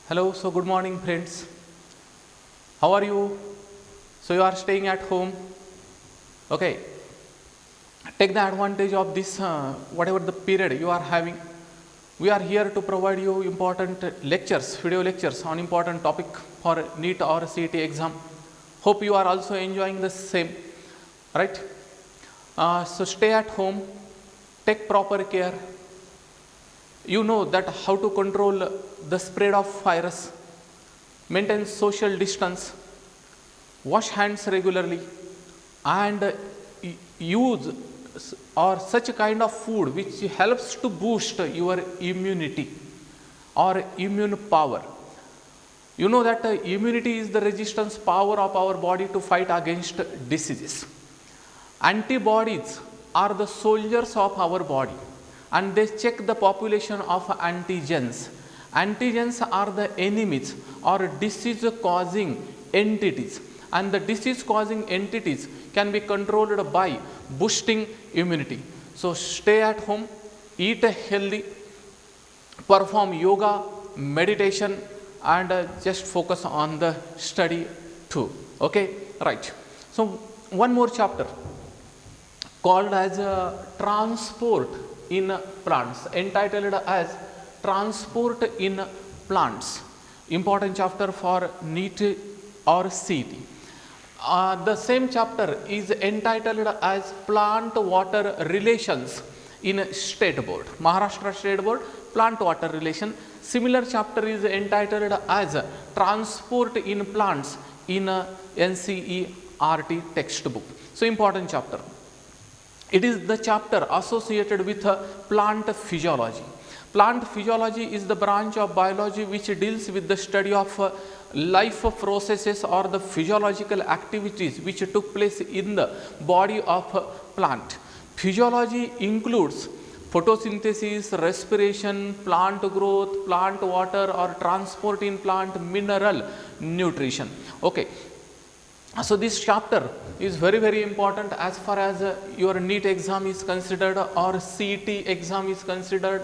Hello, so good morning friends. How are you? So you are staying at home. Okay. Take the advantage of this whatever the period you are having. We are here to provide you important lectures, video lectures on important topic for NEET or CET exam. Hope you are also enjoying the same, right? So stay at home, take proper care. You know that how to control the spread of virus, maintain social distance, wash hands regularly, and use or such a kind of food which helps to boost your immunity or immune power. You know that immunity is the resistance power of our body to fight against diseases. Antibodies are the soldiers of our body, and they check the population of antigens. Antigens are the enemies or disease causing entities, and the disease causing entities can be controlled by boosting immunity. So stay at home, eat healthy, perform yoga, meditation, and just focus on the study too. Okay, right. So one more chapter called as transport in plants, entitled as transport in plants. Important chapter for NEET or CET. The same chapter is entitled as plant water relations in state board, Maharashtra state board, plant water relation. Similar chapter is entitled as transport in plants in NCERT textbook. So important chapter. It is the chapter associated with plant physiology. Plant physiology is the branch of biology which deals with the study of life processes or the physiological activities which took place in the body of a plant. Physiology includes photosynthesis, respiration, plant growth, plant water or transport in plant, mineral, nutrition. Okay. So this chapter is very important as far as your NEET exam is considered or CET exam is considered.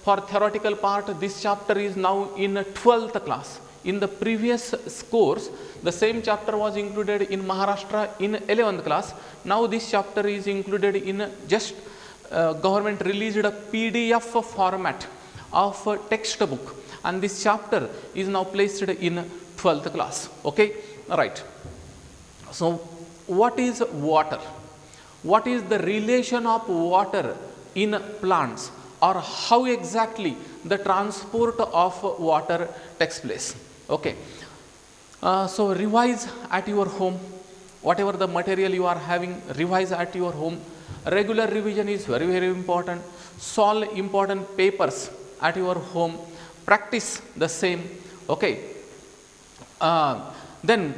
For theoretical part, this chapter is now in 12th class. In the previous course, the same chapter was included in Maharashtra in 11th class. Now this chapter is included in just government released a PDF format of a textbook, and this chapter is now placed in 12th class. Okay, right. So what is water? What is the relation of water in plants, or how exactly the transport of water takes place? Okay. So revise at your home, whatever the material you are having, revise at your home. Regular revision is very important. Solve important papers at your home, practice the same. Okay. Then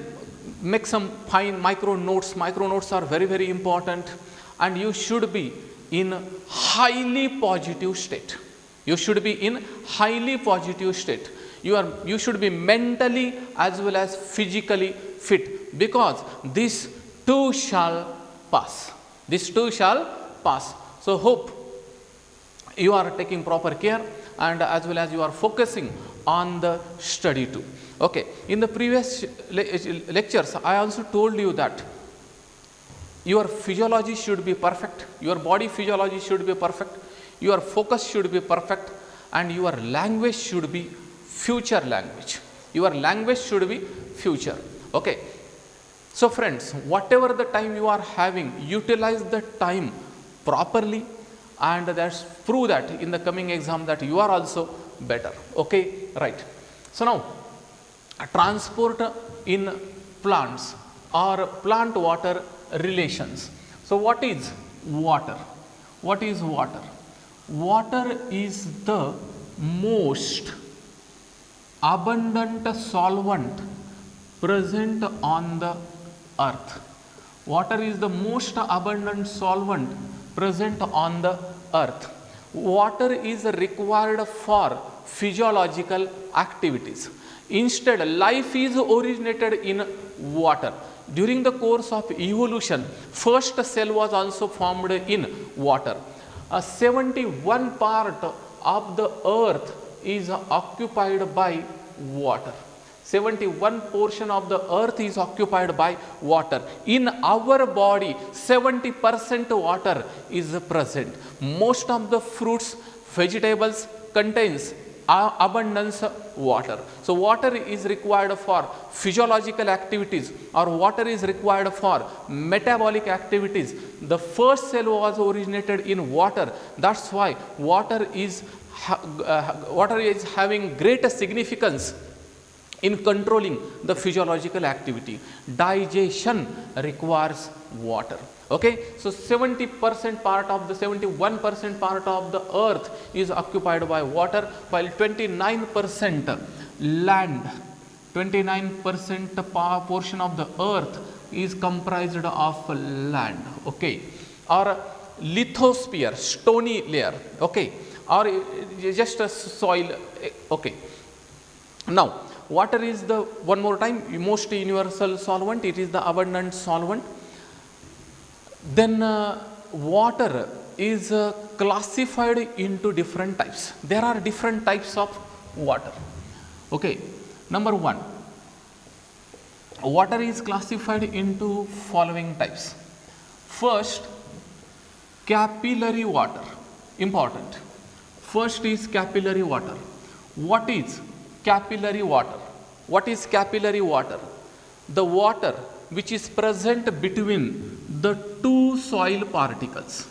make some fine micro notes. Micro notes are very important, and you should be in highly positive state. You should be in highly positive state. You should be mentally as well as physically fit, because this too shall pass. This too shall pass. So hope you are taking proper care, and as well as you are focusing on the study too. Okay. In the previous lectures, I also told you that your physiology should be perfect, your body physiology should be perfect, your focus should be perfect, and your language should be future language. Your language should be future. Okay. So friends, whatever the time you are having, utilize the time properly, and that's prove that in the coming exam that you are also better. Okay, right. So now, transport in plants or plant water relations. So what is water? What is water? Water is the most abundant solvent present on the earth. Water is the most abundant solvent present on the earth. Water is required for physiological activities. Instead, life is originated in water. During the course of evolution, first cell was also formed in water. 71 part of the earth is occupied by water. 71% of the earth is occupied by water. In our body, 70% water is present. Most of the fruits, vegetables contains abundance water. So water is required for physiological activities, or water is required for metabolic activities. The first cell was originated in water. That's why water is having greater significance in controlling the physiological activity. Digestion requires water. Okay, so 70% part of the 71% part of the earth is occupied by water, while 29% land, 29% portion of the earth is comprised of land. Okay, or lithosphere, stony layer. Okay, or just a soil. Okay, now water is the, one more time, most universal solvent. It is the abundant solvent. Then water is classified into different types. There are different types of water. Okay, number one, water is classified into following types. First, capillary water. Important. First is capillary water. What is capillary water? What is capillary water? The water which is present between the two soil particles.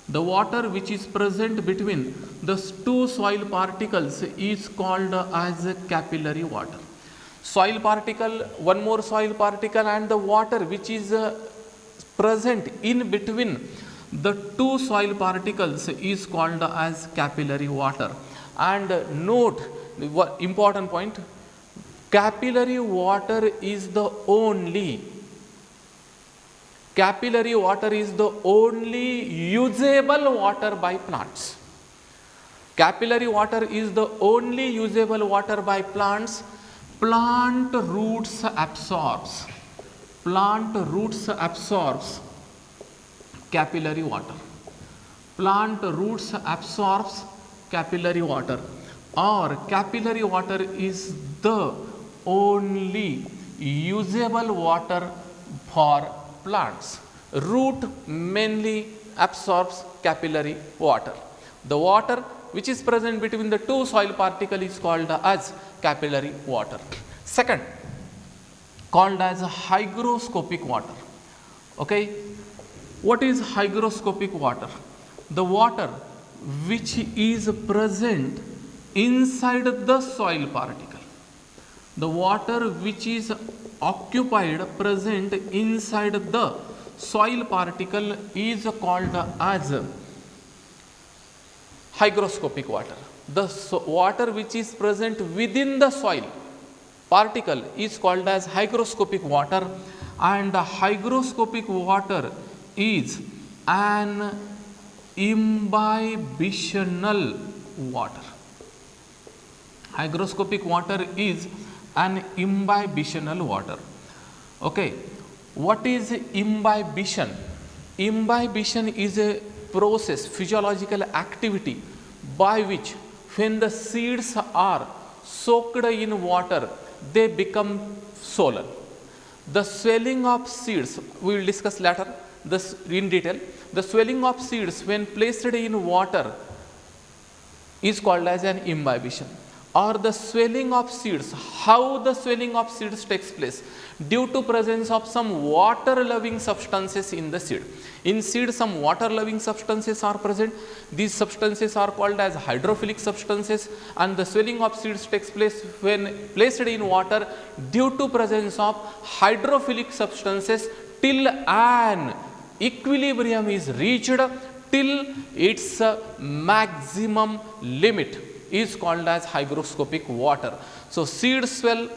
The water which is present between the two soil particles is called as capillary water. Soil particle, one more soil particle, and the water which is present in between the two soil particles is called as capillary water. And note, important point, capillary water is the only usable water by plants. Capillary water is the only usable water by plants. Plant roots absorbs capillary water. Plant roots absorbs capillary water, or capillary water is the only usable water for plants. Root mainly absorbs capillary water. The water which is present between the two soil particles is called as capillary water. Second, called as hygroscopic water. Okay, what is hygroscopic water? The water which is present inside the soil particle. The water which is occupied, present inside the soil particle is called as hygroscopic water. The water which is present within the soil particle is called as hygroscopic water, and hygroscopic water is an imbibitional water. Hygroscopic water is an imbibitional water. Okay, what is imbibition? Imbibition is a process, physiological activity by which when the seeds are soaked in water, they become swollen. The swelling of seeds, we will discuss later this in detail. The swelling of seeds when placed in water is called as an imbibition. Or the swelling of seeds. How the swelling of seeds takes place? Due to presence of some water loving substances in the seed. In seed, some water loving substances are present. These substances are called as hydrophilic substances, and the swelling of seeds takes place when placed in water due to presence of hydrophilic substances till an equilibrium is reached, till its maximum limit is called as hygroscopic water. So seeds swell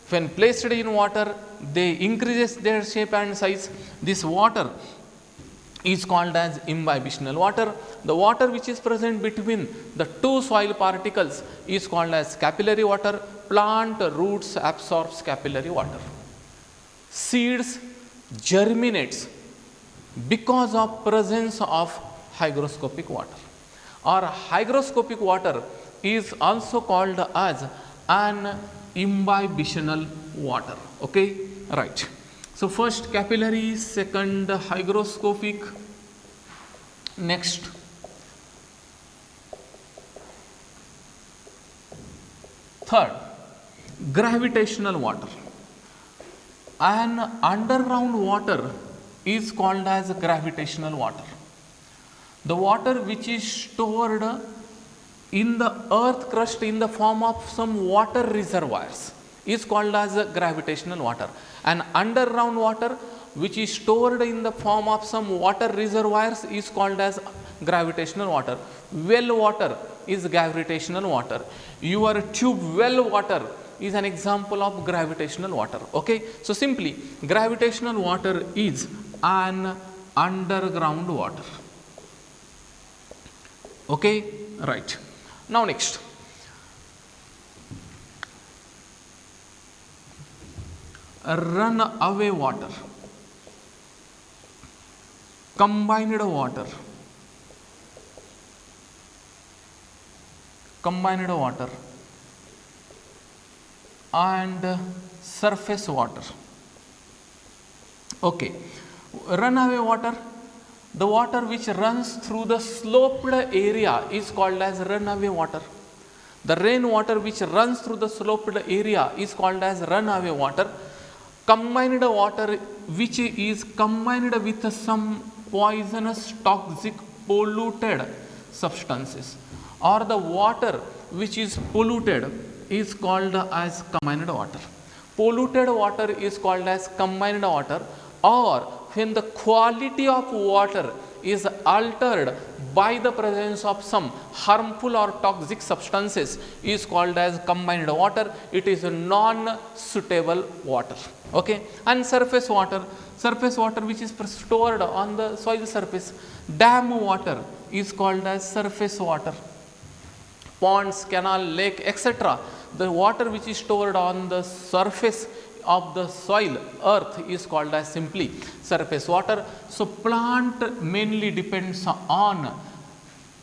when placed in water, they increases their shape and size. This water is called as imbibitional water. The water which is present between the two soil particles is called as capillary water. Plant roots absorbs capillary water. Seeds germinates because of presence of hygroscopic water. Or hygroscopic water is also called as an imbibitional water. Okay, right. So first capillary, second hygroscopic, next third gravitational water. An underground water is called as gravitational water. The water which is stored in the earth crust in the form of some water reservoirs is called as gravitational water. And underground water which is stored in the form of some water reservoirs is called as gravitational water. Well water is gravitational water. Your tube well water is an example of gravitational water. Okay, so simply gravitational water is an underground water. Okay, right. Now next, run away water, combined water, and surface water. Okay, runaway water, the water which runs through the sloped area is called as runaway water. The rainwater which runs through the sloped area is called as runaway water. Combined water which is combined with some poisonous, toxic, polluted substances, or the water which is polluted is called as combined water. Polluted water is called as combined water, or when the quality of water is altered by the presence of some harmful or toxic substances is called as combined water. It is a non-suitable water. Okay, and surface water which is stored on the soil surface. Dam water is called as surface water. Ponds, canal, lake, etc. The water which is stored on the surface of the soil, earth, is called as simply surface water. So plant mainly depends on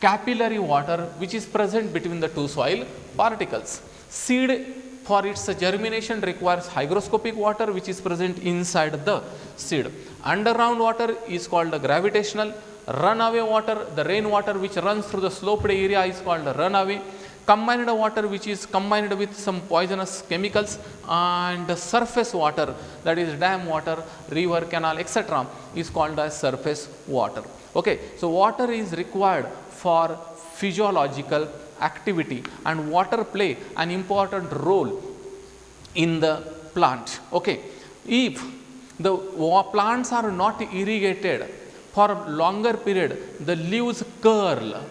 capillary water which is present between the two soil particles. Seed for its germination requires hygroscopic water which is present inside the seed. Underground water is called gravitational. Runaway water, the rainwater which runs through the sloped area, is called runaway. Combined water which is combined with some poisonous chemicals, and surface water, that is dam water, river, canal, etc., is called as surface water. Okay, so water is required for physiological activity, and water play an important role in the plant. Okay, if the plants are not irrigated for a longer period, the leaves curl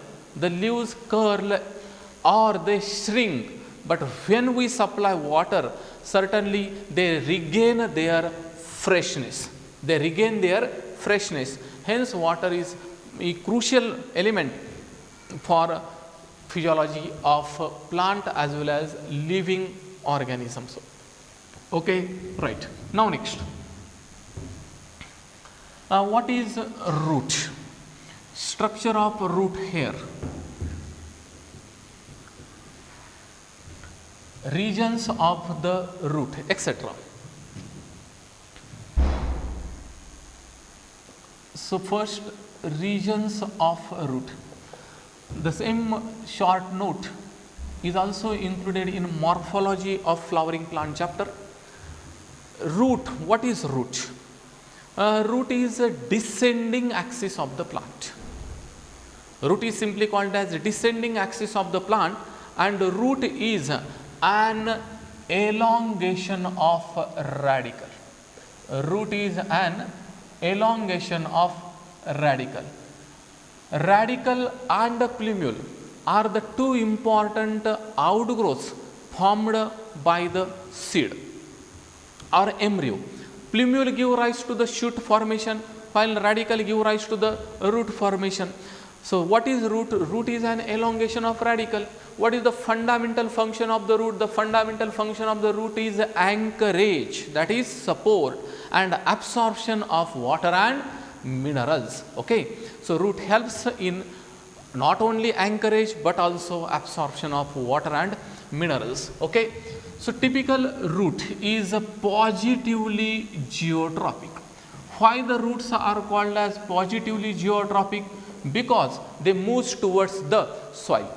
or they shrink. But when we supply water, certainly they regain their freshness. Hence, water is a crucial element for physiology of plant as well as living organisms. Okay, right. Now next, what is root? Structure of root hair. Regions of the root, etc. So first, regions of root. The same short note is also included in morphology of flowering plant chapter. Root, what is root? Root is a descending axis of the plant. Root is simply called as descending axis of the plant, and root is an elongation of radical. Root is an elongation of radical. Radical and plumule are the two important outgrowths formed by the seed or embryo. Plumule give rise to the shoot formation, while radical give rise to the root formation. So what is root? Root is an elongation of radical. What is the fundamental function of the root? The fundamental function of the root is anchorage, that is support and absorption of water and minerals. Okay, so root helps in not only anchorage but also absorption of water and minerals. Okay, So typical root is positively geotropic. Why the roots are called as positively geotropic? Because they move towards the soil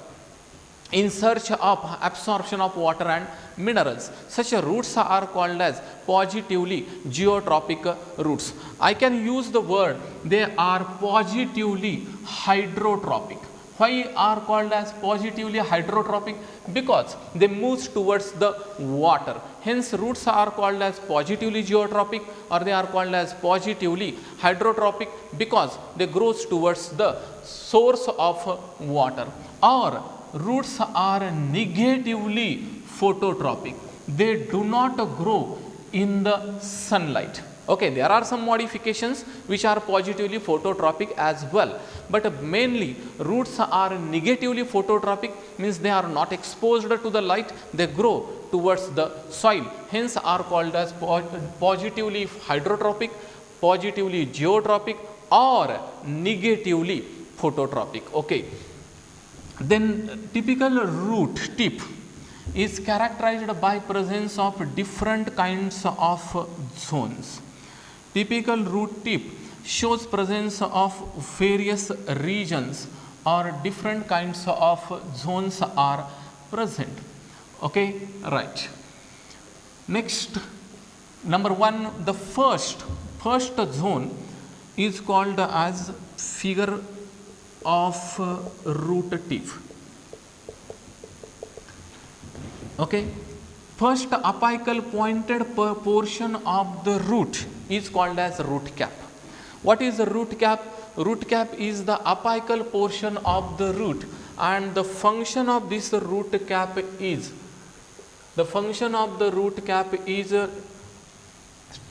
in search of absorption of water and minerals. Such roots are called as positively geotropic roots. I can use the word they are positively hydrotropic. Why are called as positively hydrotropic? Because they move towards the water. Hence roots are called as positively geotropic, or they are called as positively hydrotropic because they grow towards the source of water. Or roots are negatively phototropic. They do not grow in the sunlight. Okay, there are some modifications which are positively phototropic as well, but mainly roots are negatively phototropic, means they are not exposed to the light, they grow towards the soil, hence are called as positively hydrotropic, positively geotropic, or negatively phototropic. Okay. Then typical root tip is characterized by presence of different kinds of zones. Typical root tip shows presence of various regions or different kinds of zones are present. Okay, right. Next, number one, the first zone is called as figure of root tip. Okay, first apical pointed portion of the root is called as root cap. What is the root cap? Root cap is the apical portion of the root, and the function of this root cap is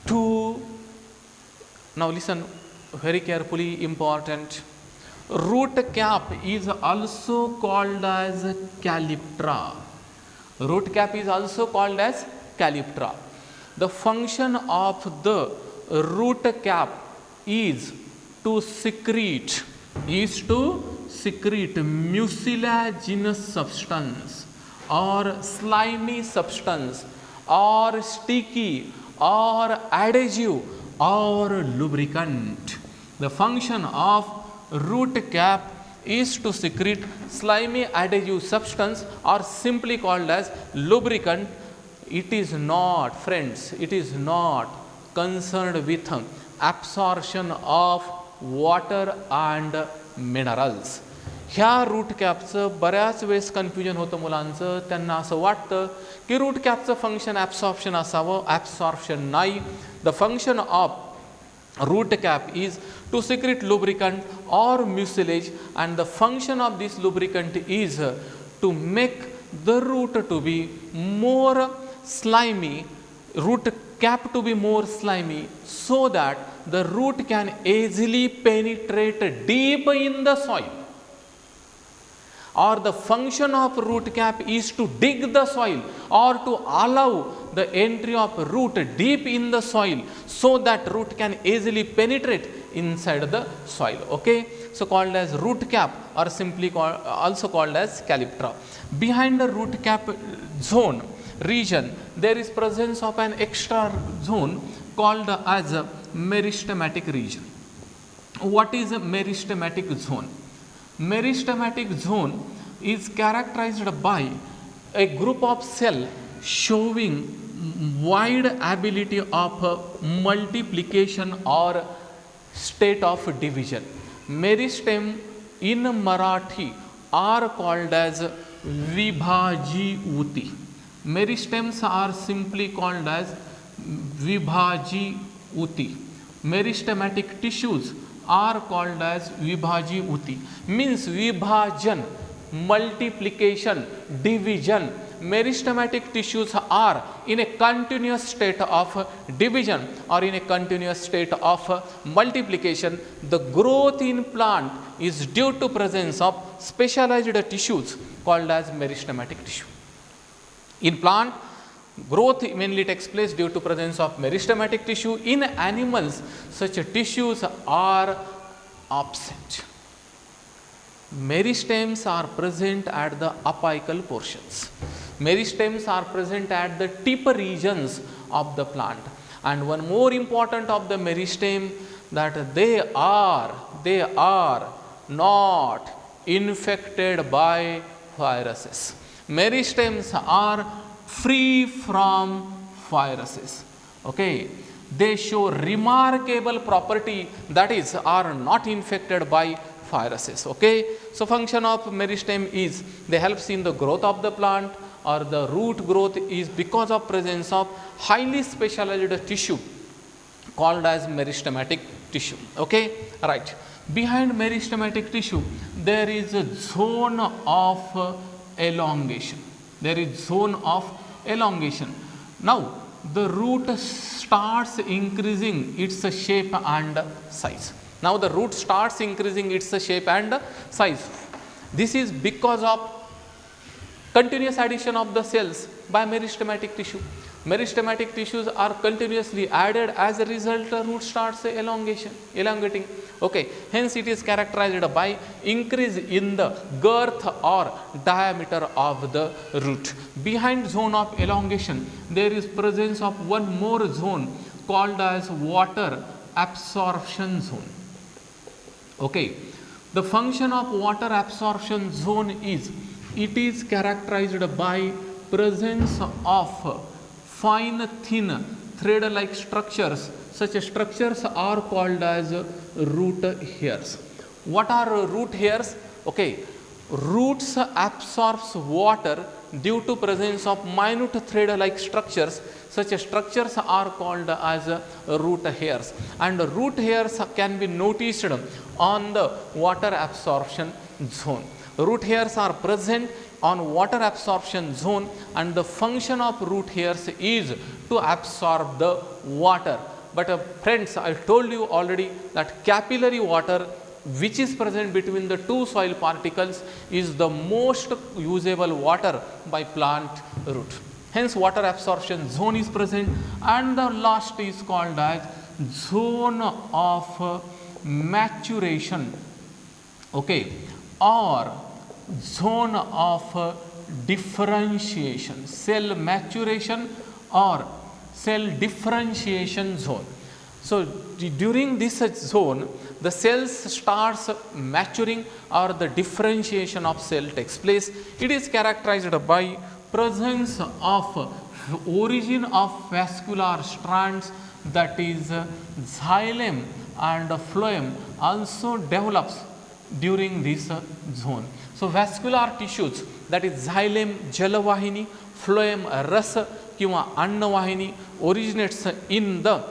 to, now listen very carefully, important. Root cap is also called as calyptra. Root cap is also called as calyptra. The function of the root cap is to secrete mucilaginous substance or slimy substance or sticky or adhesive or lubricant. The function of root cap is to secrete slimy adhesive substance, or simply called as lubricant. It is not, friends, it is not concerned with absorption of water and minerals. ह्या root कॅपचं बऱ्याच वेळेस confusion होतं मुलांचं. त्यांना असं वाटतं की root कॅपचं function absorption असावं. ॲब्सॉर्प्शन नाही. The function of root cap is to secrete lubricant or mucilage, and the function of this lubricant is to make the root to be more slimy, root cap to be more slimy, so that the root can easily penetrate deep in the soil. Or the function of root cap is to dig the soil or to allow the entry of root deep in the soil, so that root can easily penetrate inside the soil. Okay, so called as root cap, or simply also called as calyptra. Behind the root cap zone region, there is presence of an extra zone called as a meristematic region. What is a meristematic zone? Meristematic zone is characterized by a group of cells showing wide ability of multiplication or state of division. Meristem in Marathi are called as vibhajivuti. Meristems are simply called as vibhajivuti. Meristematic tissues are called as vibhajivuti, means vibhajan, multiplication, division. Meristematic tissues are in a continuous state of division or in a continuous state of multiplication. The growth in plant is due to presence of specialized tissues called as meristematic tissue. In plant, growth mainly takes place due to presence of meristematic tissue. In animals, such tissues are absent. Meristems are present at the apical portions. Meristems are present at the tip regions of the plant. And one more important of the meristem, that they are not infected by viruses. Meristems are free from viruses. Okay, they show remarkable property, that is, are not infected by viruses. Okay, so function of meristem is they helps in the growth of the plant, or the root growth is because of presence of highly specialized tissue called as meristematic tissue. Okay, right. Behind meristematic tissue there is a zone of elongation. There is zone of elongation. Now the root starts increasing its shape and size. Now the root starts increasing its shape and size. This is because of continuous addition of the cells by meristematic tissue. Meristematic tissues are continuously added, as a result the root starts elongating. Okay, hence it is characterized by increase in the girth or diameter of the root. Behind zone of elongation there is presence of one more zone called as water absorption zone. Okay, the function of water absorption zone is, it is characterized by presence of fine thin thread like structures. Such structures are called as root hairs. What are root hairs? Okay, roots absorbs water due to presence of minute thread like structures. Such structures are called as root hairs, and root hairs can be noticed on the water absorption zone. Root hairs are present on water absorption zone, and the function of root hairs is to absorb the water. But friends, I told you already that capillary water which is present between the two soil particles is the most usable water by plant root. Hence water absorption zone is present, and the last is called as zone of maturation. Okay, or zone of differentiation, cell maturation or cell differentiation zone. So during this zone the cells starts maturing, or the differentiation of cell takes place. It is characterized by presence of origin of vascular strands, that is xylem and phloem also develops during this zone. So vascular tissues, that is xylem jalavahini, phloem ras किंवा अन्नवाहिनी originates in the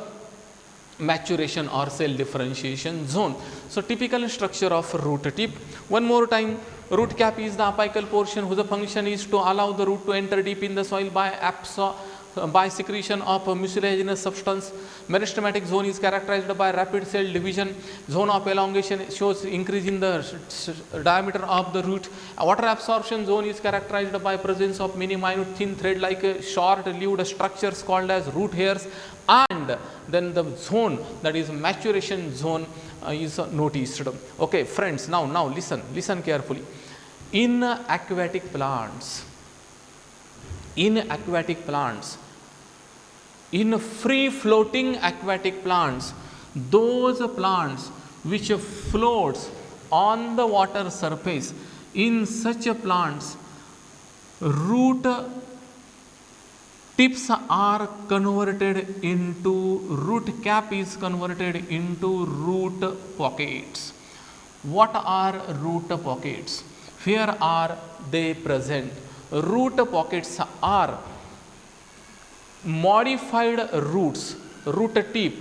maturation or cell differentiation zone. So typical structure of root tip. One more time, root cap is the apical portion whose function is to allow the root to enter deep in the soil by secretion of mucilaginous substance. Meristematic zone is characterized by rapid cell division. Zone of elongation shows increase in the diameter of the root. Water absorption zone is characterized by presence of many minute thin thread like short-lived structures called as root hairs, and then the zone, that is maturation zone, is noticed. Okay friends, now listen carefully. In aquatic plants, in free floating aquatic plants, those plants which floats on the water surface, in such plants root tips are converted into, root cap is converted into root pockets. What are root pockets? Where are they present? Root pockets are modified roots, root tip.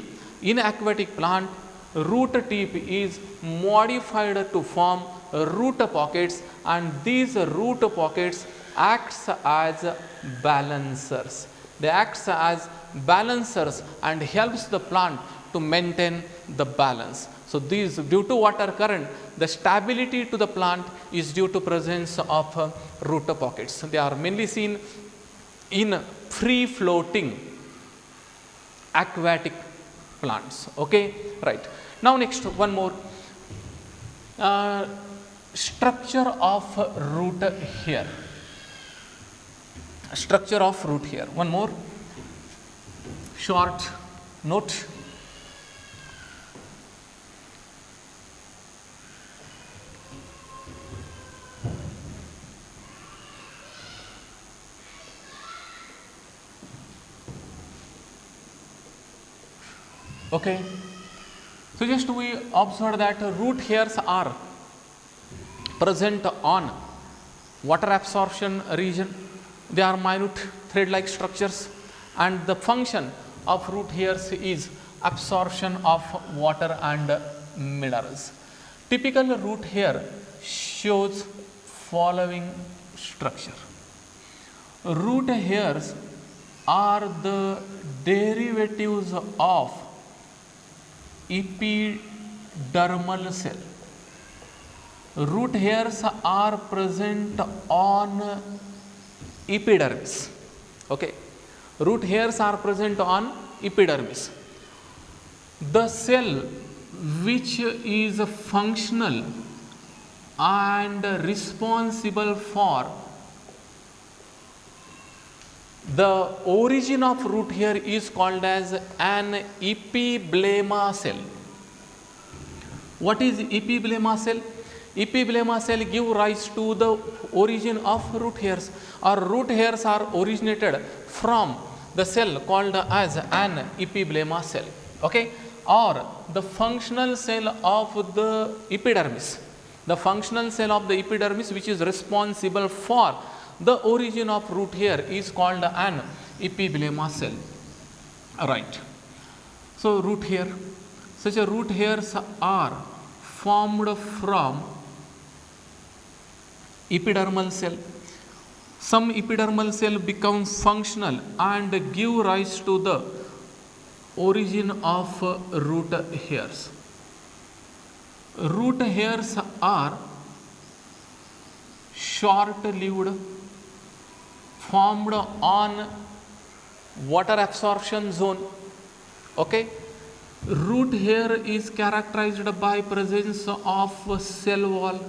In aquatic plant, root tip is modified to form root pockets, and these root pockets acts as balancers. They acts as balancers and helps the plant to maintain the balance. So these, due to water current, the stability to the plant is due to presence of root pockets. They are mainly seen in free floating aquatic plants. Okay, right. Now next one more. structure of root hair. Structure of root hair. One more short note. Okay, so just we observe that root hairs are present on water absorption region. They are minute thread-like structures, and the function of root hairs is absorption of water and minerals. Typical root hair shows following structure. Root hairs are the derivatives of epidermal cell. Root hairs are present on epidermis. Okay, root hairs are present on epidermis. The cell which is functional and responsible for the origin of root hair is called as an epiblema cell. What is epiblema cell? Epiblema cell give rise to the origin of root hairs, or root hairs are originated from the cell called as an epiblema cell. Okay, or the functional cell of the epidermis. The functional cell of the epidermis which is responsible for the origin of root hair is called an epiblema cell. Right. So root hair, such a root hairs are formed from epidermal cell. Some epidermal cell become functional and give rise to the origin of root hairs. Root hairs are short-lived, formed on water absorption zone. Okay, root hair is characterized by presence of cell wall.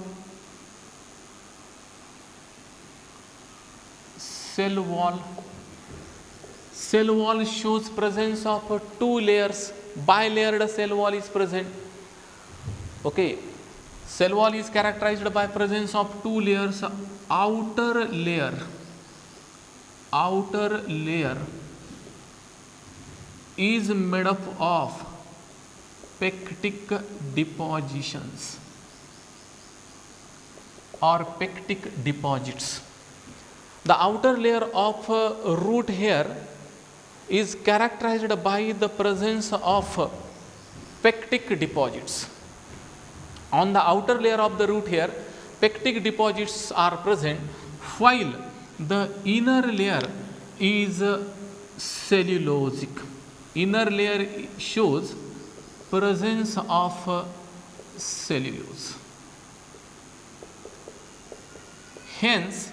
Cell wall shows presence of two layers. Bilayered cell wall is present. Okay, cell wall is characterized by presence of two layers. Outer layer is made up of pectic depositions or pectic deposits. The outer layer of root hair is characterized by the presence of pectic deposits. On the outer layer of the root hair, pectic deposits are present, while the inner layer is cellulosic. Inner layer shows presence of cellulose. Hence,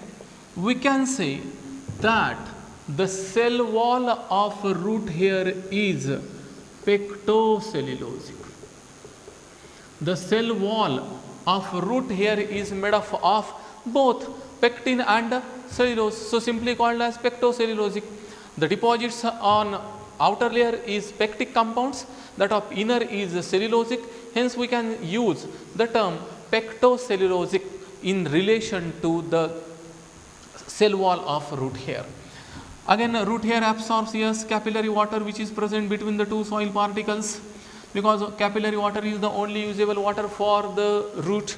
we can say that the cell wall of root hair is pectocellulosic. The cell wall of root hair is made up of both pectin and cellulose, so simply called as pectocellulosic. The deposits on outer layer is pectic compounds, that of inner is cellulosic. Hence, we can use the term pectocellulosic in relation to the cell wall of root hair. Again, root hair absorbs capillary water which is present between the two soil particles, because capillary water is the only usable water for the root.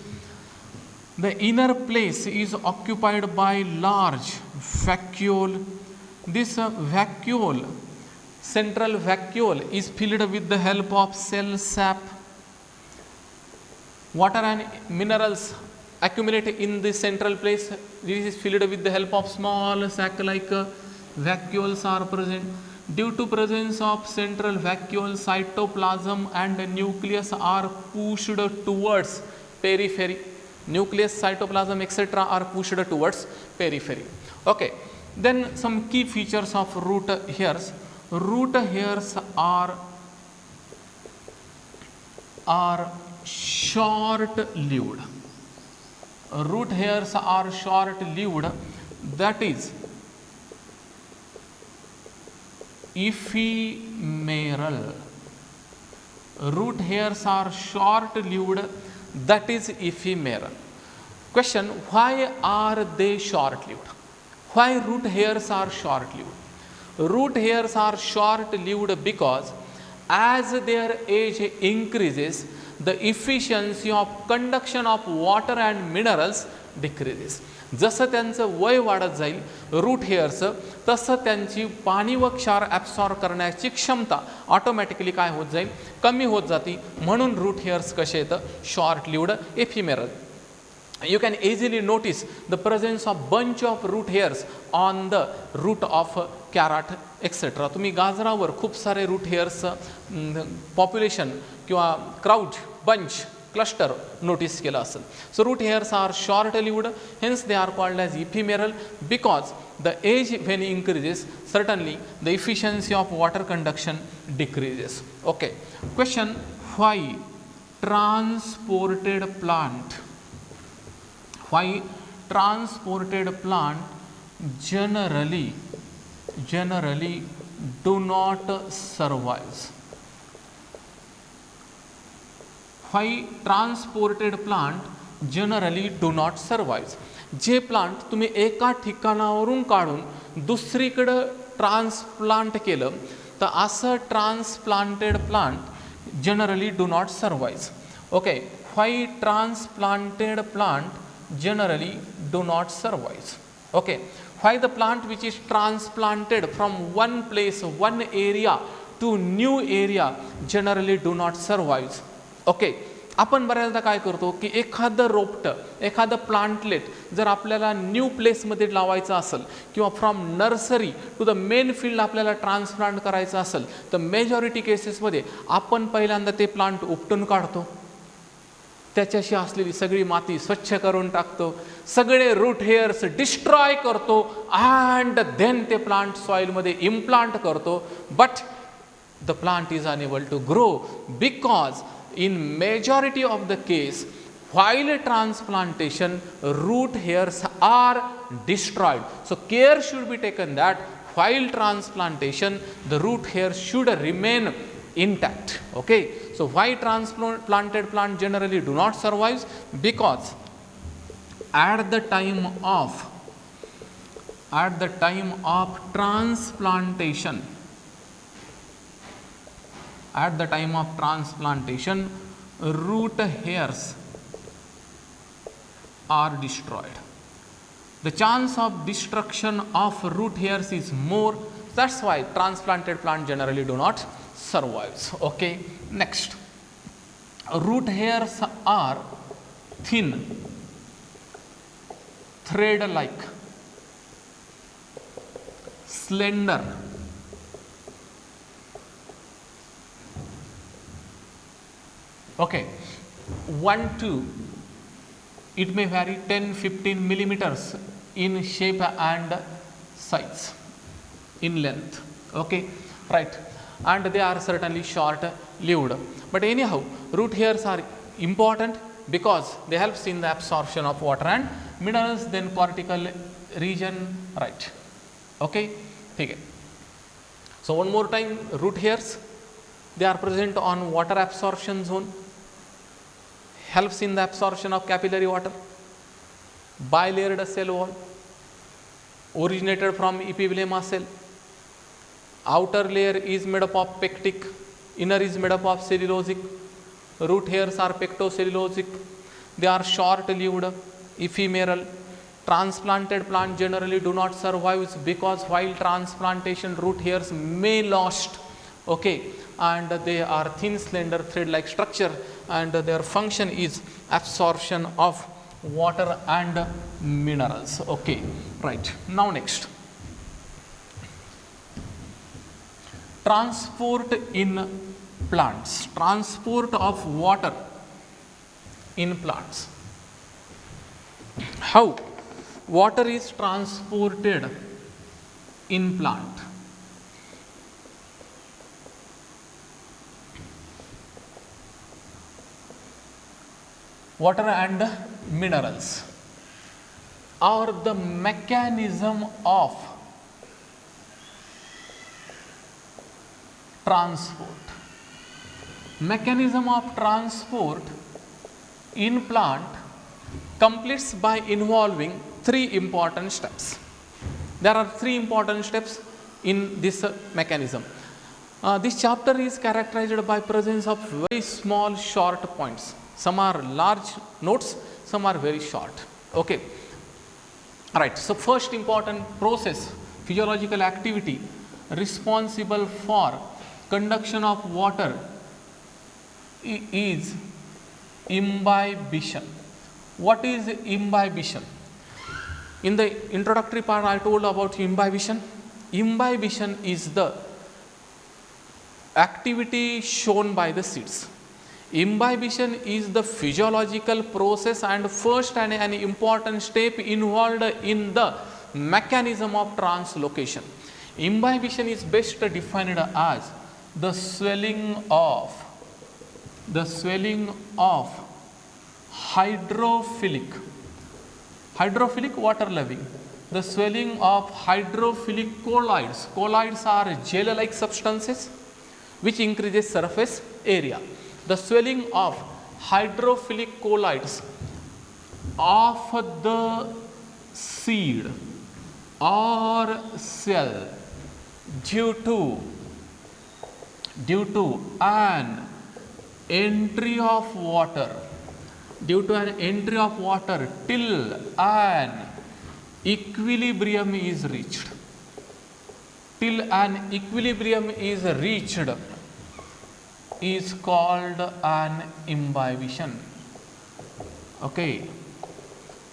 The inner place is occupied by large vacuole. This vacuole, central vacuole, is filled with the help of cell sap. Water and minerals accumulate in the central place. This is filled with the help of small sac-like vacuoles are present. Due to presence of central vacuole, cytoplasm and nucleus are pushed towards periphery. Nucleus, cytoplasm, etc. are pushed towards periphery. Okay. Then some key features of root hairs. Root hairs are short-lived. root hairs are short lived, that is ephemeral. Root hairs are short lived, that is ephemeral. Question, why are they short lived? Why root hairs are short lived? Root hairs are short lived because as their age increases, the efficiency of conduction of water and minerals decreases. जसं त्यांचं वय वाढत जाईल root हेअरचं, तसं त्यांची पाणी व क्षार ॲब्सॉर्ब करण्याची क्षमता ऑटोमॅटिकली काय होत जाईल, कमी होत जाती. म्हणून रूट हेअर्स कसे येतं, short lived ephemeral. You can easily notice the presence of bunch of root hairs on the root of carrot etc. तुम्ही गाजरावर खूप सारे रूट हेअर्स पॉप्युलेशन किंवा क्राउड बंच क्लस्टर नोटीस केलं असेल. So root hairs are short lived, hence they are called as ephemeral because the age when increases certainly the efficiency of water conduction decreases. Okay, question, why transported plant generally do not survive? Why transported plant generally do not survive? जे plant तुम्ही एका ठिकाणावरून काढून दुसरीकडे transplant केलं तर असं transplanted plant generally do not survive. Okay, why transplanted plant generally do not survive? Okay, why the plant which is transplanted from one place, one area to new area generally do not survive? Okay, आपण बऱ्याचदा काय करतो की एखादं रोपटं, एखादं plantlet जर आपल्याला new प्लेसमध्ये लावायचं असेल किंवा from nursery to the main field आपल्याला ट्रान्सप्लांट करायचं असेल तर मेजॉरिटी केसेसमध्ये आपण पहिल्यांदा ते प्लांट उपटून काढतो, त्याच्याशी असलेली सगळी माती स्वच्छ करून टाकतो, सगळे रूट हेअर्स डिस्ट्रॉय करतो अँड देन ते प्लांट सॉइलमध्ये इम्प्लांट करतो. But the plant is unable to grow because in majority of the case while transplantation root hairs are destroyed. So care should be taken that while transplantation the root hairs should remain intact. Okay, so why transplanted plant generally do not survive? Because at the time of transplantation, root hairs are destroyed. The chance of destruction of root hairs is more. That's why transplanted plant generally do not survive. Okay, next. Root hairs are thin, thread-like, slender, okay, 1 to it may vary 10-15 millimeters in shape and size, in length. Okay, right, and they are certainly short lived. But anyhow, root hairs are important because they helps in the absorption of water and minerals. Then cortical region, right? Okay, ठीक है. So one more time, root hairs, they are present on water absorption zone, helps in the absorption of capillary water, bilayered cell wall, originated from epiblema cell. Outer layer is made up of pectic, inner is made up of cellulosic. Root hairs are pectocellulosic. They are short lived, ephemeral. Transplanted plant generally do not survive because while transplantation root hairs may lost. Okay, and they are thin, slender, thread-like structure, and their function is absorption of water and minerals. Okay, right, now next, transport in plants, transport of water in plants. How water is transported in plant? Water and minerals. or the mechanism of transport. Mechanism of transport in plant completes by involving three important steps. There are three important steps in this mechanism. This chapter is characterized by presence of very small short points. Some are large notes, some are very short. Okay. Alright, so first important process, physiological activity responsible for conduction of water is imbibition. What is imbibition? In the introductory part I told about imbibition. Imbibition is the activity shown by the seeds. Imbibition is the physiological process and first and an important step involved in the mechanism of translocation. Imbibition is best defined as the swelling of hydrophilic water loving, the swelling of hydrophilic colloids. Colloids are gel-like substances which increases surface area. The swelling of hydrophilic colloids of the seed or cell due to an entry of water till an equilibrium is reached. Is called an imbibition. Okay.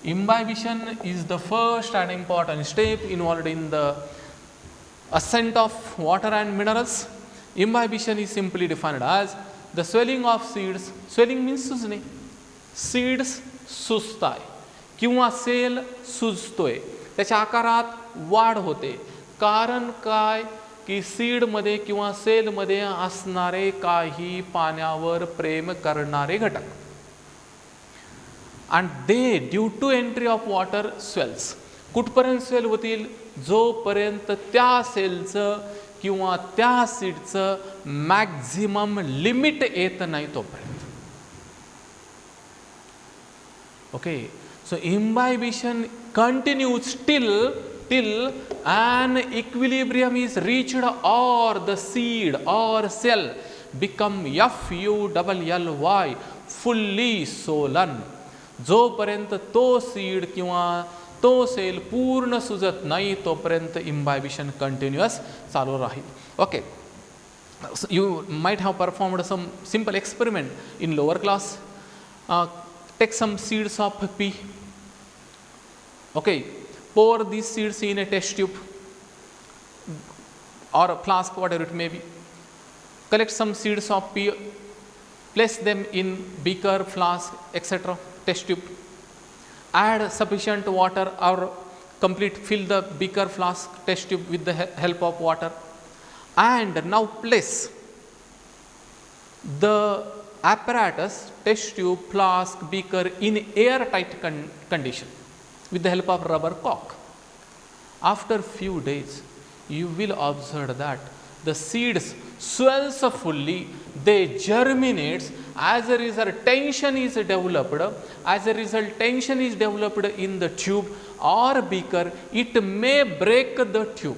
Imbibition is the first and important step involved in the ascent of water and minerals. Imbibition is simply defined as the swelling of seeds. Swelling means सुजणे. Seeds सुजताय किंवा cell सुजतोय, त्याच्या आकारात वाढ होते. कारण काय की seed मध्ये किंवा सेल मध्ये असणारे काही पाण्यावर प्रेम करणारे घटक, and they due to entry of water swells. कुठपर्यंत स्वेल होतील? जोपर्यंत त्या सेलचं किंवा त्या सीडचं मॅक्झिमम लिमिट येत नाही तोपर्यंत. Okay, so imbibition continues till an equilibrium is reached or the seed or cell become FULLY fully swollen. जोपर्यंत तो सीड किंवा तो सेल पूर्ण सुजत नाही तोपर्यंत imbibition continuous चालू राहील. Okay, so you might have performed some simple experiment in lower class. Take some seeds of pea. Okay, pour these seeds in a test tube or a flask, whatever it may be. Collect some seeds of pea, place them in beaker, flask, etc. test tube. Add sufficient water or fill the beaker, flask, test tube with the help of water, and now place the apparatus, test tube, flask, beaker in airtight condition with the help of rubber cork. After few days, you will observe that the seeds swells fully, they germinate. As a result, tension is developed. In the tube or beaker. It may break the tube.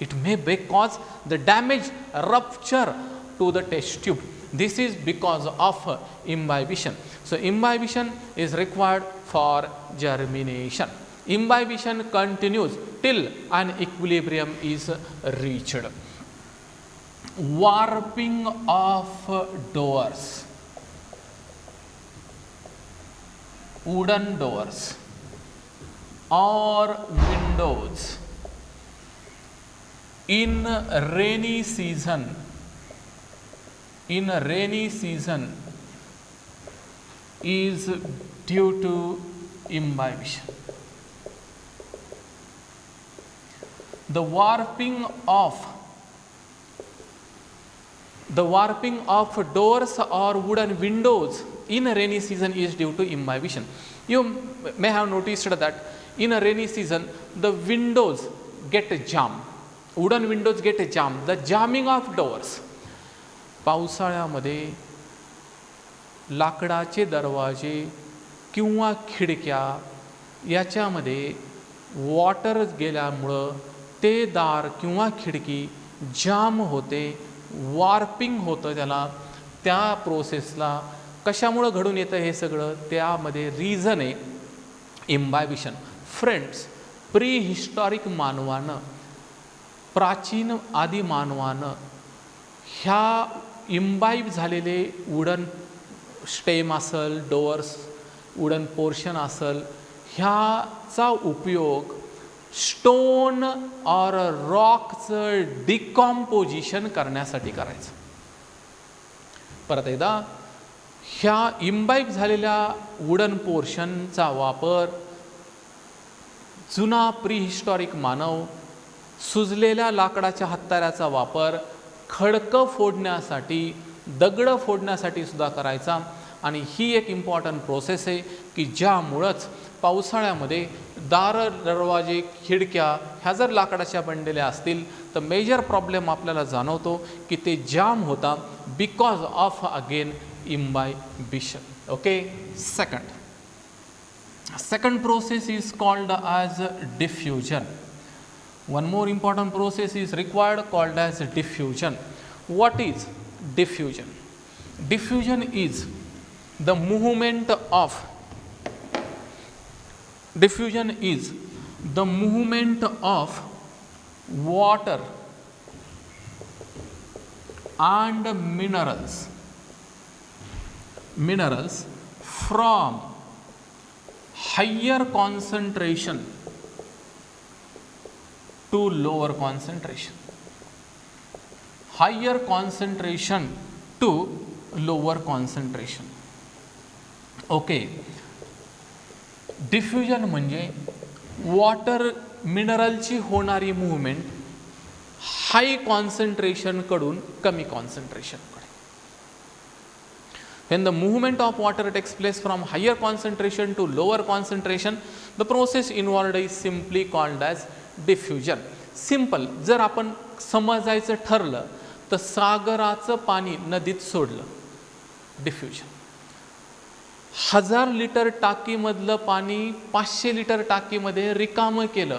It may cause the damage, rupture to the test tube. This is because of imbibition. So imbibition is required for germination. Imbibition continues till an equilibrium is reached. Warping of doors, wooden doors or windows in rainy season is due to imbibition. The warping of doors or wooden windows in rainy season is due to imbibition. You may have noticed that in a rainy season, the windows get jammed. Wooden windows get jammed. The jamming of doors. पावसाळ्यामध्ये लाकडाचे दरवाजे किंवा खिडक्या याच्यामध्ये water गेल्यामुळं ते दार किंवा खिडकी जाम होते, वॉर्पिंग होतं त्याला. त्या प्रोसेसला कशामुळं घडून येतं हे सगळं, त्यामध्ये रिझन आहे इम्बायबिशन. फ्रेंड्स, प्री हिस्टॉरिक मानवानं, प्राचीन आदी मानवानं ह्या इम्बाईब झालेले वुडन स्टेम असेल, डोअर्स, वुडन पोर्शन असेल, ह्याचा उपयोग स्टोन और रॉकचं डिकॉम्पोजिशन करण्यासाठी करायचं. परत एकदा, ह्या इम्बाईब झालेल्या वुडन पोर्शनचा वापर जुना प्रीहिस्टॉरिक मानव सुजलेल्या लाकडाच्या हत्याराचा वापर खडकं फोडण्यासाठी, दगडं फोडण्यासाठी सुद्धा करायचा. आणि ही एक इम्पॉर्टंट प्रोसेस आहे की ज्यामुळंच पावसाळ्यामध्ये दारं, दरवाजे, खिडक्या ह्या जर लाकडाच्या बनलेल्या असतील तर मेजर प्रॉब्लेम आपल्याला जाणवतो की ते जाम होता because of again imbibition. Okay. second process is called as diffusion. One more important process is required called as diffusion. What is diffusion? Diffusion is the movement of water and minerals from higher concentration to lower concentration. Higher concentration to lower concentration. Okay. Diffusion म्हणजे water मिनरलची होणारी movement हाय कॉन्सन्ट्रेशनकडून कमी कॉन्सन्ट्रेशनकडे. When the movement of water takes place from higher concentration to lower concentration, the process involved is simply called as diffusion. Simple. जर आपण समजायचं ठरलं तर सागराचं पाणी नदीत सोडलं, डिफ्युजन. 1000 लिटर टाकीमधलं पाणी 500 लिटर टाकीमध्ये रिकामं केलं,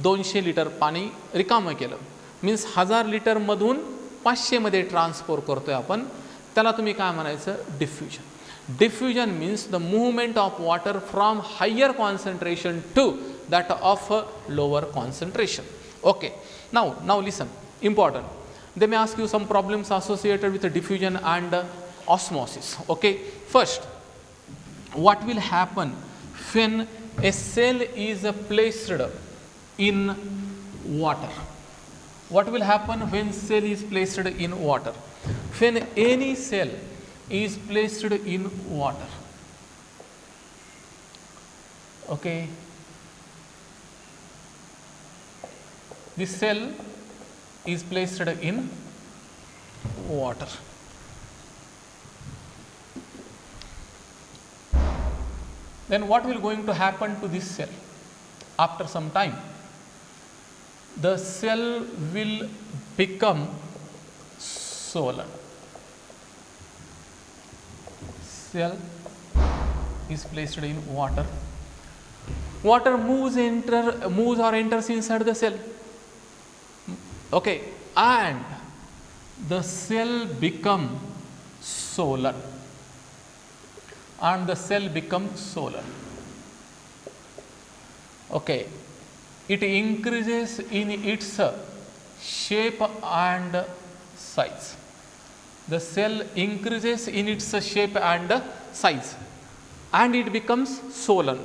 200 लिटर पाणी रिकामं केलं, मीन्स 1000 लिटरमधून 500 मध्ये ट्रान्सफर करतोय आपण, त्याला तुम्ही काय म्हणायचं, diffusion. Diffusion means the movement of water from higher concentration to that of lower concentration. Okay. Now listen, important. They may ask you some problems associated with diffusion and osmosis. Okay. First, what will happen when a cell is placed in water? What will happen when cell is placed in water? When any cell is placed in water, okay, this cell is placed in water. Then what will going to happen to this cell? After some time, the cell will become swollen. Cell is placed in water. Water moves or enters inside the cell. Okay, and the cell become swollen. Okay, it increases in its shape and size. The cell increases in its shape and size, and it becomes swollen.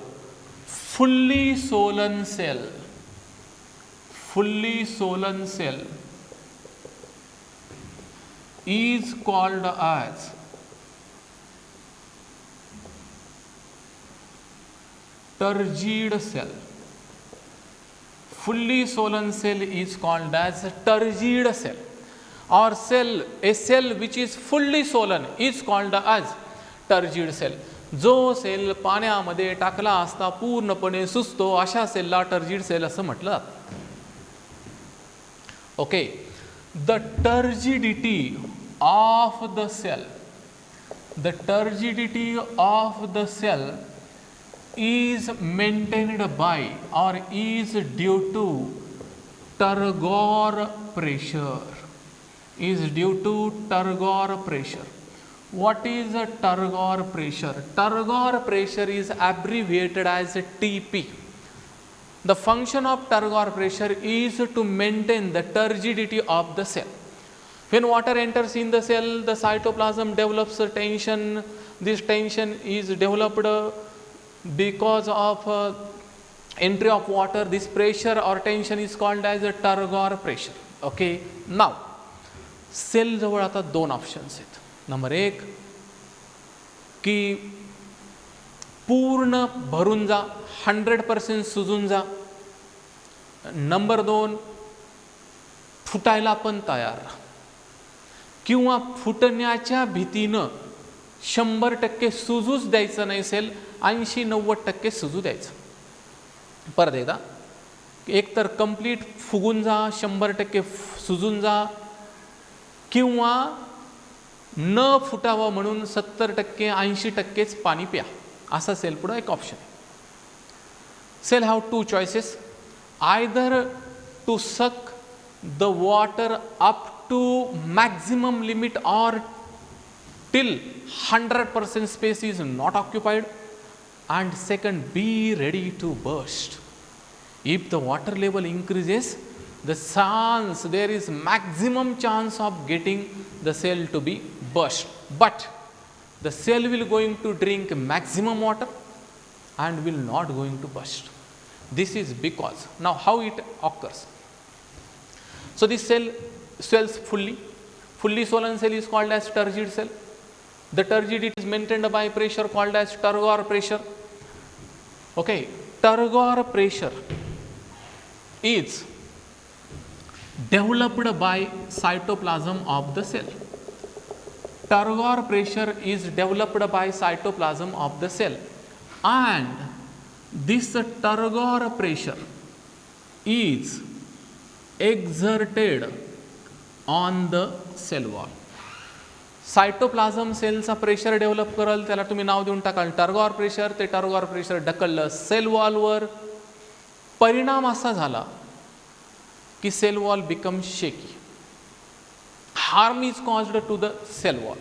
Fully swollen cell is called as turgid cell. Fully swollen cell is called as turgid cell. Or a cell which is fully swollen is called as turgid cell. जो cell पाण्यामध्ये टाकला असता पूर्णपणे सुजतो अशा सेलला turgid cell असं म्हटलं जातं. Okay, the turgidity of the cell, the turgidity of the cell is maintained by or is due to turgor pressure, is due to turgor pressure. What is a turgor pressure? Turgor pressure is abbreviated as TP. The function of turgor pressure is to maintain the turgidity of the cell. When water enters in the cell, the cytoplasm develops a tension. This tension is developed because of entry of water. This pressure or tension is called as a turgor pressure. Okay. Now, cell जवळ आता दोन options आहेत. Number एक की पूर्ण भरून जा, 100% सुजून जा. नंबर दोन फुटायला पण तयार, किंवा फुटण्याच्या भीतीनं 100% सुजूच द्यायचं नाही सेल, 80-90% सुजू द्यायचं. परत एकदा, एक तर कंप्लीट फुगून जा, 100% सुजून जा, किंवा न फुटावं म्हणून 70% 80%च पाणी प्या, असा सेल पुढे एक ऑप्शन आहे. Cell have two choices, either to suck the water up to maximum limit or till 100% space is not occupied, and second, be ready to burst. If the water level increases, there is maximum chance of getting the cell to be burst, but the cell will going to drink maximum water and will not going to burst. This is because, now how it occurs. So this cell swells fully swollen cell is called as turgid cell. The turgidity is maintained by pressure called as turgor pressure. Okay, turgor pressure is developed by cytoplasm of the cell. Turgor pressure is developed by cytoplasm of the cell, and this turgor pressure is exerted on the cell wall. Cytoplasm सेलचा pressure develop कराल, त्याला तुम्ही नाव देऊन टाकाल turgor pressure. ते टर्गॉर pressure ढकललं cell वॉलवर, परिणाम असा झाला की cell wall become shaky. Harm is caused to the cell wall,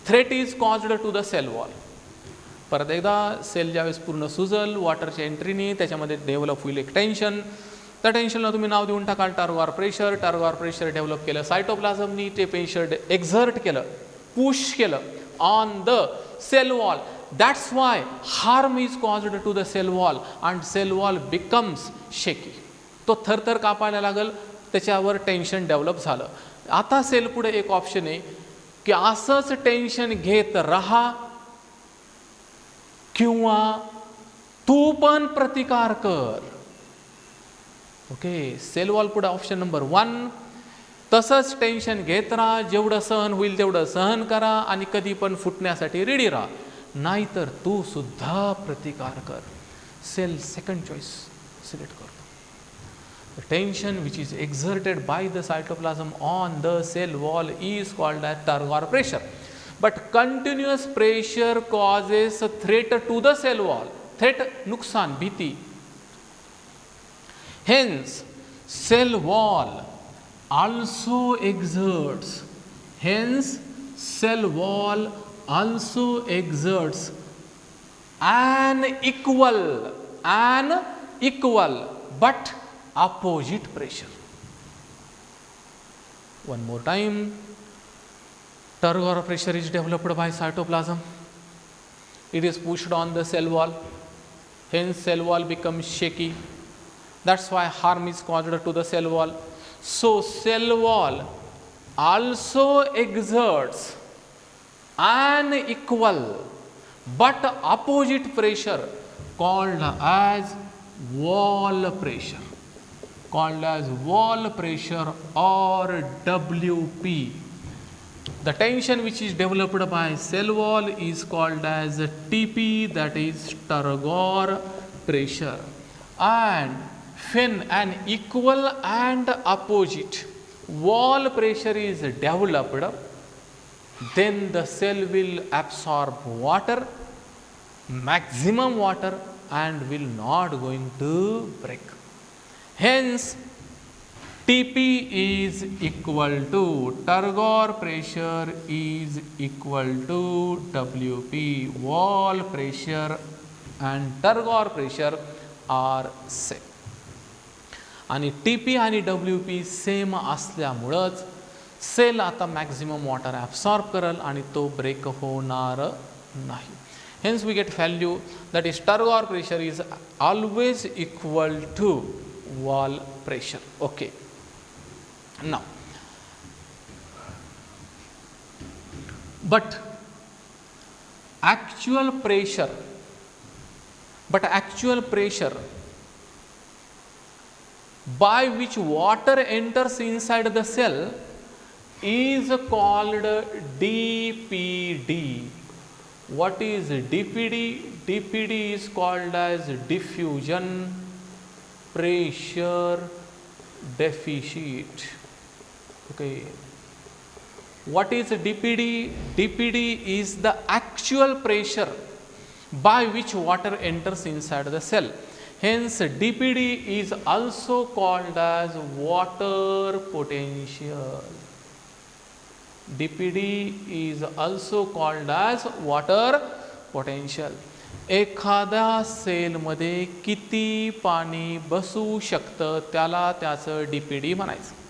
threat is caused to the cell wall. परत एकदा, सेल ज्यावेळेस पूर्ण सुजल, वॉटरच्या एंट्रीने त्याच्यामध्ये डेव्हलप होईल एक टेन्शन. त्या टेन्शनला तुम्ही नाव देऊन टाकाल turgor pressure. Turgor pressure develop केलं सायटोप्लाझमनी, ते प्रेशर एक्झर्ट केलं, पुश केलं on the cell wall. That's why harm is caused to the cell wall and cell wall becomes shaky. तो थरथर कापायला लागल, त्याच्यावर टेन्शन डेव्हलप झालं. आता सेल पुढे एक ऑप्शन आहे की असंच टेन्शन घेत राहा, किंवा तू पण प्रतिकार कर. ओके, सेल वॉल पुढे ऑप्शन नंबर 1, तसंच टेन्शन घेत राहा, जेवढं सहन होईल तेवढं सहन करा, आणि कधी पण फुटण्यासाठी रेडी राहा, नाहीतर तू सुद्धा प्रतिकार कर. सेल सेकंड चॉईस सिलेक्ट करतो. The tension which is exerted by the cytoplasm on the cell wall is called as turgor pressure. But continuous pressure causes a threat to the cell wall. Threat, नुकसान, भीती. Hence, cell wall also exerts. Hence, cell wall also exerts an equal but opposite pressure. One more time, turgor pressure is developed by cytoplasm. It is pushed on the cell wall. Hence, cell wall becomes shaky. That's why harm is caused to the cell wall. So, cell wall also exerts an equal but opposite pressure called as wall pressure. Called as wall pressure or WP. The tension which is developed by cell wall is called as TP, that is turgor pressure. And when an equal and opposite wall pressure is developed, then the cell will absorb water, maximum water, and will not going to break. Hence, TP is equal to turgor pressure is equal to WP. Wall pressure and turgor pressure are same. आणि TP आणि WP same असल्यामुळंच cell आता maximum water absorb करल आणि तो break होणार नाही. Hence we get value that is turgor pressure is always equal to wall pressure. Okay. Now, but actual pressure by which water enters inside the cell is called DPD. What is DPD? DPD is called as diffusion pressure deficit. Okay. What is DPD? DPD is the actual pressure by which water enters inside the cell. Hence, DPD is also called as water potential. DPD is also called as water potential. एखाद्या सेलमध्ये किती पाणी बसू शकतं त्याला त्याचं DPD म्हणायचं.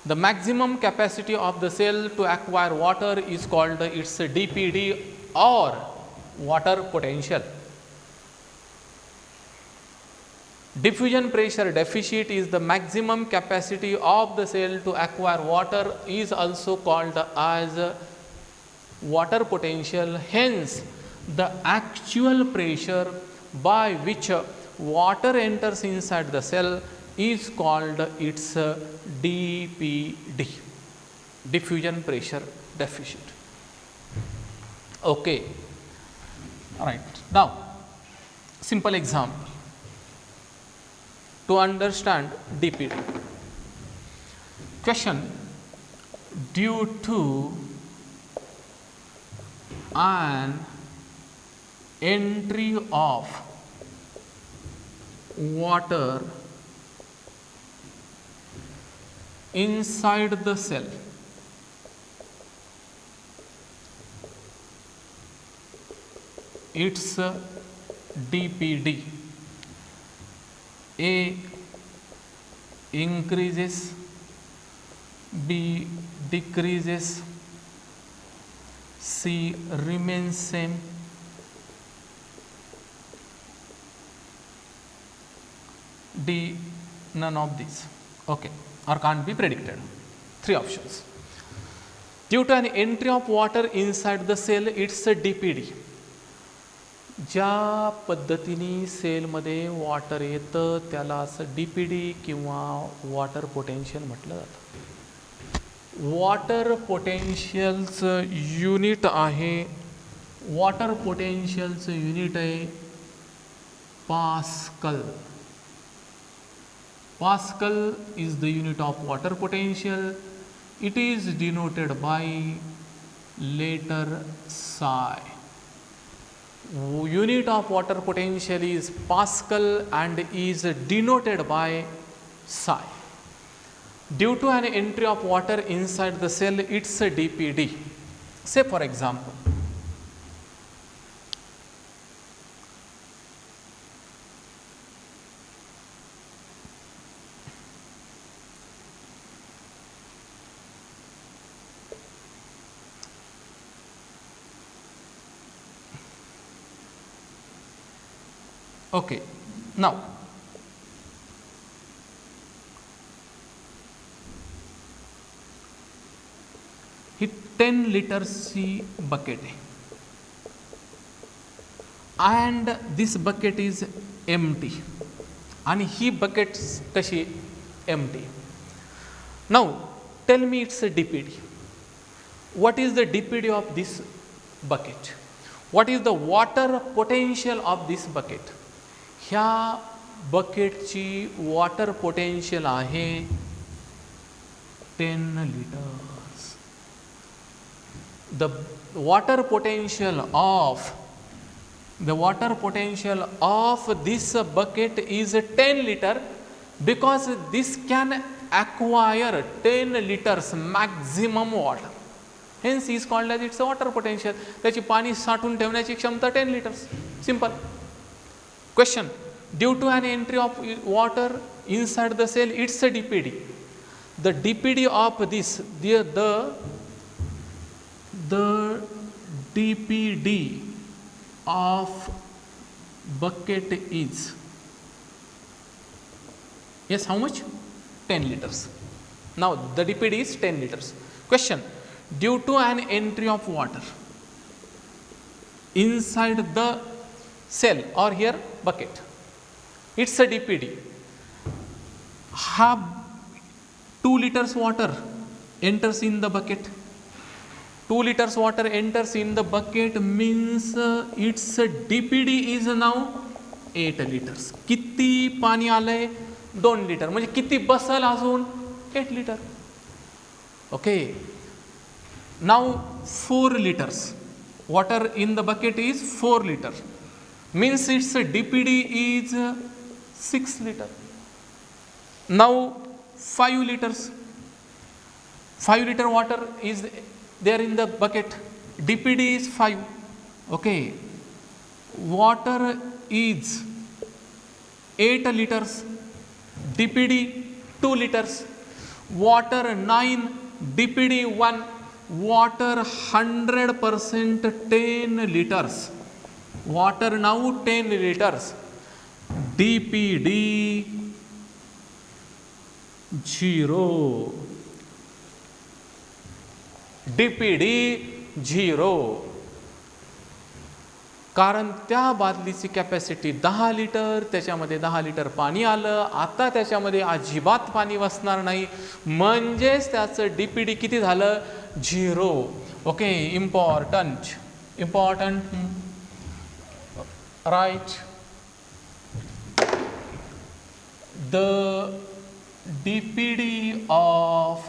The maximum capacity of the cell to acquire water is called its DPD or water potential. Diffusion pressure deficit is the maximum capacity of the cell to acquire water is also called as water potential. Hence, the actual pressure by which water enters inside the cell is called its DPD, diffusion pressure deficit. Okay. All right. Now, simple example to understand DPD. Question: due to an entry of water inside the cell, its DPD A increases, B decreases, C remains same, D none of these. Okay, or can't be predicted. Three options. Due to an entry of water inside the cell, it's a DPD. ज्या पद्धतीने सेलमध्ये water येतं त्याला असं DPD किंवा water potential म्हटलं जातं. Water पोटेन्शियलचं unit आहे, वॉटर पोटेन्शियलचं युनिट आहे pascal. Pascal is the unit of water potential. It is denoted by letter psi. Unit of water potential is Pascal and is denoted by psi. Due to an entry of water inside the cell, it's a DPD. Say for example, okay, now ही 10 लिटरची bucket आहे and this bucket is empty आणि ही bucket कशी empty. Now tell me its a DPD. What is the DPD of this bucket? What is the water potential of this bucket? ह्या बकेटची water potential आहे 10 liters. The water potential of this bucket is 10 liter because this can acquire 10 liters maximum water. Hence is called as its a water potential. त्याची पाणी साठवून ठेवण्याची क्षमता 10 liters. Simple. Question: due to an entry of water inside the cell, it's a DPD. The DPD of this, the DPD of bucket is, yes, how much? 10 liters. Now the DPD is 10 liters. Question: due to an entry of water inside the cell or here bucket, it's a DPD. Have 2 liters water enters in the bucket. 2 liters water enters in the bucket means its DPD is now 8 liters. किती पाणी आलंय? 2 litre. म्हणजे किती बसल अजून? 8 litre. Okay. Now 4 liters water in the bucket is 4 liter. Means its DPD is 6 liter. Now 5 liters. 5 liter water is there in the bucket. DPD is 5. Okay. Water is 8 liters. DPD 2 liters. Water 9. DPD 1. Water 100% 10 liters. Water now 10 liters. DPD 0. DPD 0. कारण त्या बादलीची capacity 10 litre, त्याच्यामध्ये 10 litre पाणी आलं. आता त्याच्यामध्ये अजिबात पाणी बसणार नाही, म्हणजेच त्याचं DPD किती झालं? 0. Okay. Important right. The DPD of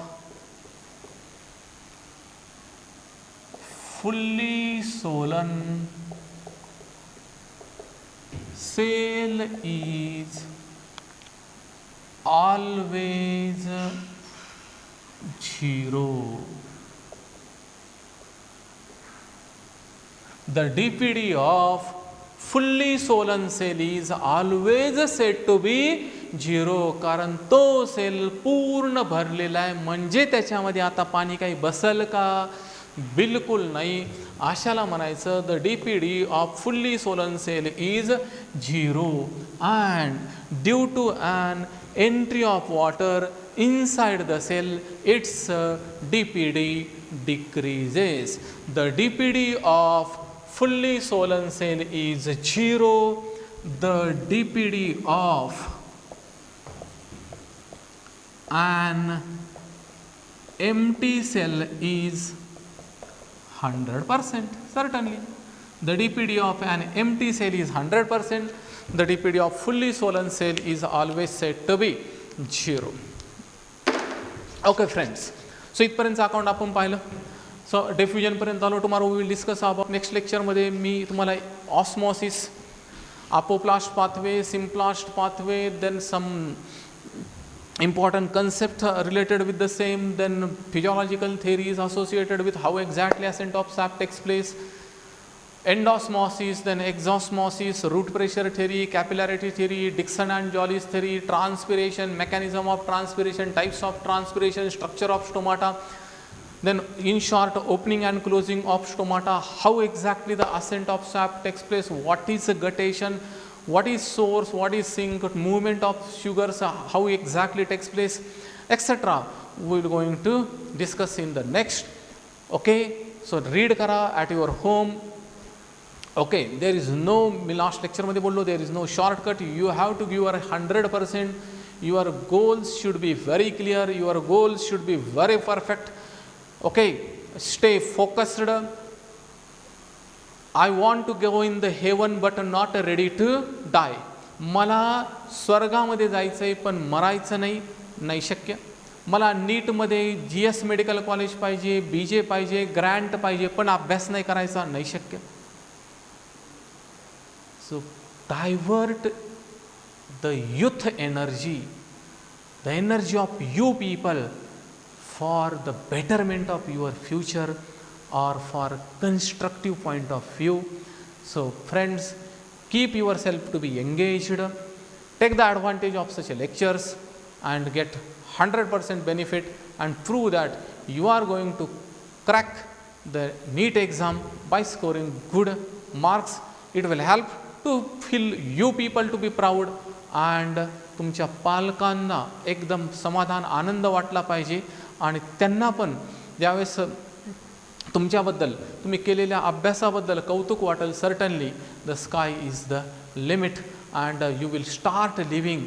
fully swollen cell is always 0. The DPD of fully swollen cell is always said to be 0. कारण तो सेल पूर्ण भरलेला आहे, म्हणजे त्याच्यामध्ये आता पाणी काही बसल का? बिलकुल नाही. अशाला म्हणायचं the DPD of fully swollen cell is 0. and due to an entry of water inside the cell, its DPD decreases. The DPD of fully swollen cell is 0. The DPD of an empty cell is 100%. Certainly. The DPD of an empty cell is 100%. The DPD of fully swollen cell is always said to be 0. Okay friends. So इथपर्यंत account आपण पाहिलं. So डिफ्युजनपर्यंत आलो. Tomorrow we will discuss about next लेक्चरमध्ये मी तुम्हाला osmosis, apoplast pathway, symplast pathway, then some important concept related with the same, then physiological theories associated with how exactly ascent of sap takes place, endosmosis, then exosmosis, root pressure theory, capillarity theory, Dixon and Jolly's theory, transpiration, mechanism of transpiration, types of transpiration, structure of stomata, then in short opening and closing of stomata, how exactly the ascent of sap takes place, what is guttation, what is source, what is sink, movement of sugars, how exactly takes place, etc. We are going to discuss in the next. Okay, so read kara at your home. Okay, there is no, me last lecture मध्ये बोललो, there is no shortcut. You have to give your 100%. your goals should be very clear, your goals should be very perfect. Okay, stay focused. I want to go in the heaven but not ready to die. मला स्वर्गामध्ये जायचं आहे पण मरायचं नाही, नाही शक्य. मला नीटमध्ये GS medical college पाहिजे, BJ पाहिजे, ग्रँट पाहिजे, पण अभ्यास नाही करायचा, नाही शक्य. सो divert the youth energy, the energy of you people for the betterment of your future or for constructive point of view. So friends, keep yourself to be engaged, take the advantage of such lectures and get 100% benefit and prove that you are going to crack the NEET exam by scoring good marks. It will help to feel you people to be proud and तुमच्या पालकांना एकदम समाधान आनंद वाटला पाहिजे आणि त्यांना पण ज्यावेळेस तुमच्याबद्दल तुम्ही केलेल्या अभ्यासाबद्दल कौतुक वाटेल. Certainly the sky is the limit and you will start living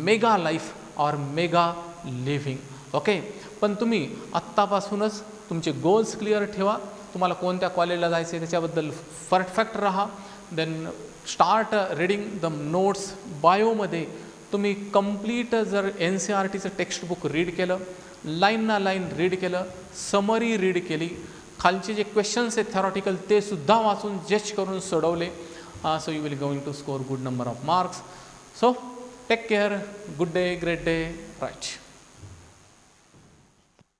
mega life or mega living. Okay, पण तुम्ही आत्तापासूनच तुमचे गोल्स क्लिअर ठेवा. तुम्हाला कोणत्या कॉलेजला जायचं आहे त्याच्याबद्दल परफेक्ट राहा. Then start reading the notes. बायोमध्ये तुम्ही कंप्लीट जर NCERTचं टेक्स्टबुक रीड केलं, लाईन ना लाईन रीड केलं, समरी रीड केली, खालचे जे क्वेश्चन्स आहेत थेरॉटिकल ते सुद्धा वाचून जज करून सोडवले, so you will going to score good number of marks. So take care, good day, great day, right.